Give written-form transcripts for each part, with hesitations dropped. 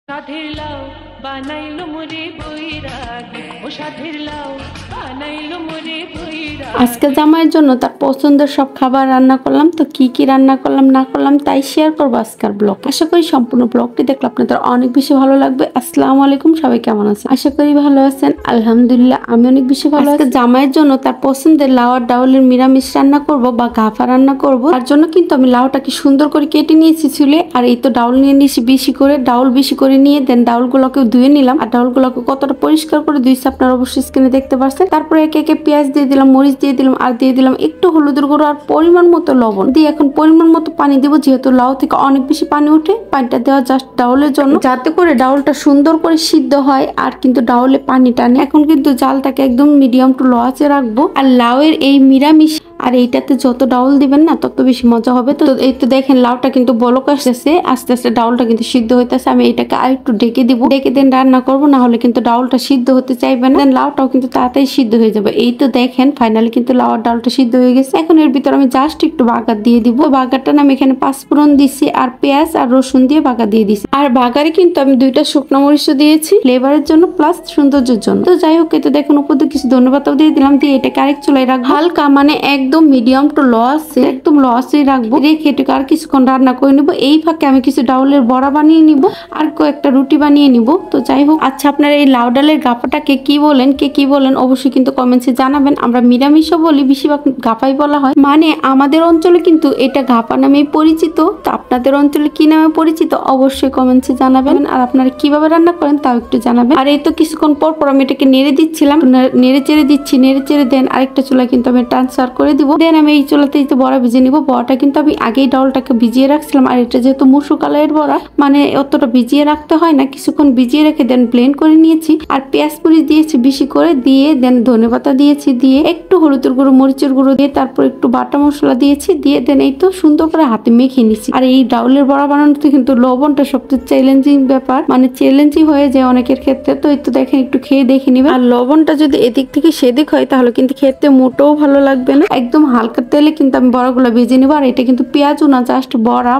সাধের লাউ বানাইলো মোরে বৈরাগ, ও সাধের লাউ বানাইলো মোরে বৈরাগ। আজকে জামাইয়ের জন্য তার পছন্দের সব খাবার রান্না করলাম। তো কি কি রান্না করলাম না করলাম তাই শেয়ার করবো আজকের ব্লগ। আশা করি সম্পূর্ণ ব্লগটি দেখলে আপনাদের অনেক বেশি ভালো লাগবে। আসসালামু আলাইকুম, সবাই কেমন আছেন? আশা করি ভালো আছেন। আলহামদুলিল্লাহ আমি অনেক বেশি ভালো আছি। জামাইয়ের জন্য তার পছন্দের লাউ আর ডাউলের নিরামিষ রান্না করব বা গাফা রান্না করব। তার জন্য কিন্তু আমি লাউটাকে সুন্দর করে কেটে নিয়েছি চুলে, আর এই তো ডাউল নিয়ে নিয়েছি বেশি করে। ডাউল বেশি করে নিয়ে দেন ডাউলগুলোকে ধুয়ে নিলাম, আর ডাউলগুলোকে কতটা পরিষ্কার করে ধুইছি আপনারা অবশ্যই স্ক্রিনে দেখতে পাচ্ছেন। তারপরে একে একে পেঁয়াজ দিয়ে দিলাম, মরিচ দিয়ে দিলাম, আর দিয়ে দিলাম একটু হলুদের গুঁড়ো আর পরিমাণ মতো লবণ দিয়ে এখন পরিমাণ মতো পানি দেবো, যেহেতু লাউ থেকে অনেক বেশি পানি ওঠে। পানিটা দেওয়া জাস্ট ডাউলের জন্য, যাতে করে ডাউলটা সুন্দর করে সিদ্ধ হয় আর কিন্তু ডাউলে পানি টানে। এখন কিন্তু জালটাকে একদম মিডিয়াম টু লো আঁচে রাখবো। আর লাউয়ের এই নিরামিষ আর এইটাতে যত ডাউল দিবেন না তত বেশি মজা হবে। তো এই তো দেখেন লাউটা কিন্তু বলক আসতেছে, আস্তে আস্তে ডাউলটা কিন্তু সিদ্ধ হইতেছে। আমি এটাকে আর একটু ঢেকে দিব, ঢেকে দেন রান্না করবো, না হলে কিন্তু ডাউলটা সিদ্ধ হতে চাইবে না। দেন লাউটাও কিন্তু তাড়াতাড়ি সিদ্ধ হয়ে যাবে। এই তো দেখেন ফাইনালি কিন্তু লাউ আর ডাউলটা সিদ্ধ হয়ে গেছে। এখন এর ভিতর আমি জাস্ট একটু বাগার দিয়ে দিব। বাগারটা আমি এখানে পাঁচফোড়ন দিচ্ছি আর পেঁয়াজ আর রসুন দিয়ে বাগার দিয়ে দিচ্ছি। আর বাগারে কিন্তু আমি 2টা শুকনো মরিচ দিয়েছি ফ্লেভারের জন্য প্লাস সৌন্দর্যের জন্য। তো যাই হোক, তো দেখুন উপর দিয়ে কিছু ধন্যবাদও দিয়ে দিলাম, দিয়ে এটাকে আরেক চুলায় রাখবো। হালকা মানে একদম মিডিয়াম টু লো আছে, একদম লো আছে রাখবো। রেখে এটাকে আর কিছুক্ষণ রান্না করে নিবো। এই ফাঁকে আমি কিছু ডাউলের বড়া বানিয়ে নিব আর কয়েকটা রুটি বানিয়ে নিব। তো যাই হোক, আচ্ছা আপনারা এই লাউ ডালের গাফাটাকে কি বলেন, কে কি বলেন অবশ্যই কিন্তু কমেন্টসে জানাবেন। আমরা নিরামিষও বলি, বেশিরভাগ গাফাই বলা হয়। মানে আমাদের অঞ্চলে কিন্তু এটা গাফা নামেই পরিচিত। তো আপনাদের অঞ্চলে কি নামে পরিচিত অবশ্যই কমেন্টসে জানাবেন। আর আপনারা কিভাবে রান্না করেন তাও একটু জানাবেন। আর এই তো কিছুক্ষণ পর পর আমি এটাকে নেড়ে দিচ্ছিলাম, নেড়ে চেড়ে দিচ্ছি, নেড়ে চেড়ে দেন আরেকটা চুলা কিন্তু আমি ট্রান্সফার করে দিব। দেন আমি এই চুলাতেই তো বড়া ভিজে নিব। বড়াটা কিন্তু আমি আগেই ডাউলটাকে ভিজিয়ে রাখছিলাম, আর এটা যেহেতু মুসু কালারের বড়া মানে অতটা ভিজিয়ে রাখতে হয় না, কিছুক্ষণ ভিজিয়ে রেখে দেন ব্লেন্ড করে নিয়েছি। আর পেঁয়াজ মরিচ দিয়েছি বেশি করে, দিয়ে দেন ধনেপাতা দিয়েছি, দিয়ে একটু হলুদের গুঁড়ো মরিচের গুঁড়ো দিয়ে তারপর একটু বাটা মশলা দিয়েছি, দিয়ে দেন এই তো সুন্দর করে হাতে মেখে নিচ্ছি। আর এই ডাউলের বড়া বানানোতে কিন্তু লবণটা সবচেয়ে চ্যালেঞ্জিং ব্যাপার, মানে চ্যালেঞ্জিং হয়ে যায় অনেকের ক্ষেত্রে। তো এই তো দেখেন একটু খেয়ে দেখে নিবেন। আর লবণটা যদি এদিক থেকে সেদিক হয় তাহলে কিন্তু খেতে মোটেও ভালো লাগবে না। একদম হালকা তেলে কিন্তু আমি বড়াগুলো ভেজে নিবো। আর এটা কিন্তু পেঁয়াজু না, জাস্ট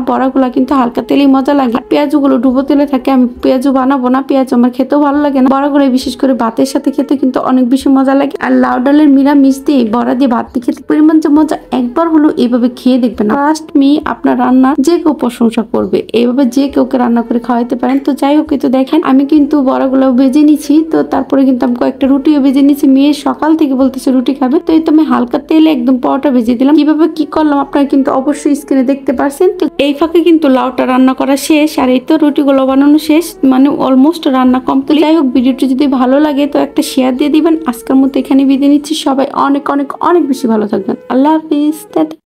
বড়াগুলা কিন্তু হালকা তেলেই মজা লাগে। পেঁয়াজগুলো ডুবো তেলে থাকে, আমি পেঁয়াজু বানাবো না, পেঁয়াজ আমার খেতেও ভালো লাগে না। বড়াগুলো বিশেষ করে ভাতের সাথে খেতে কিন্তু অনেক বেশি মজা লাগে। আর লাউ ডালের নিরামিষ দিয়ে বড়া দিয়ে ভাত দিয়ে খেতে পরিমাণ যে মজা, একবার হলো এইভাবে খেয়ে দেখবেন। ট্রাস্ট মি, আপনার রান্না যে কেউ প্রশংসা করবে। এইভাবে যে কেউকে রান্না করে খাওয়াইতে পারেন। তো যাই হোক, তো দেখেন আমি কিন্তু বড়াগুলো ভেজে নিচ্ছি। তো তারপরে কিন্তু আমি কয়েকটা রুটিও ভেজে নিচ্ছি। মেয়ে সকাল থেকে বলতেছে রুটি খাবে, তো এই তো আমি হালকা তেলে একদম পরোটা ভেজে দিলাম। কিভাবে কি করলাম আপনারা কিন্তু অবশ্যই স্ক্রিনে দেখতে পারছেন। তো এই ফাঁকে কিন্তু লাউটা রান্না করা শেষ, আর এই তো রুটিগুলো বানানো শেষ, মানে অলমোস্ট রান্না কমপ্লিট। যাই হোক, ভিডিওটি যদি ভালো লাগে তো একটা শেয়ার দিয়ে দিবেন। আজকের মতো এখানে বিদায় নিচ্ছি। সবাই অনেক অনেক অনেক বেশি ভালো থাকবেন। আল্লাহ হাফিজ।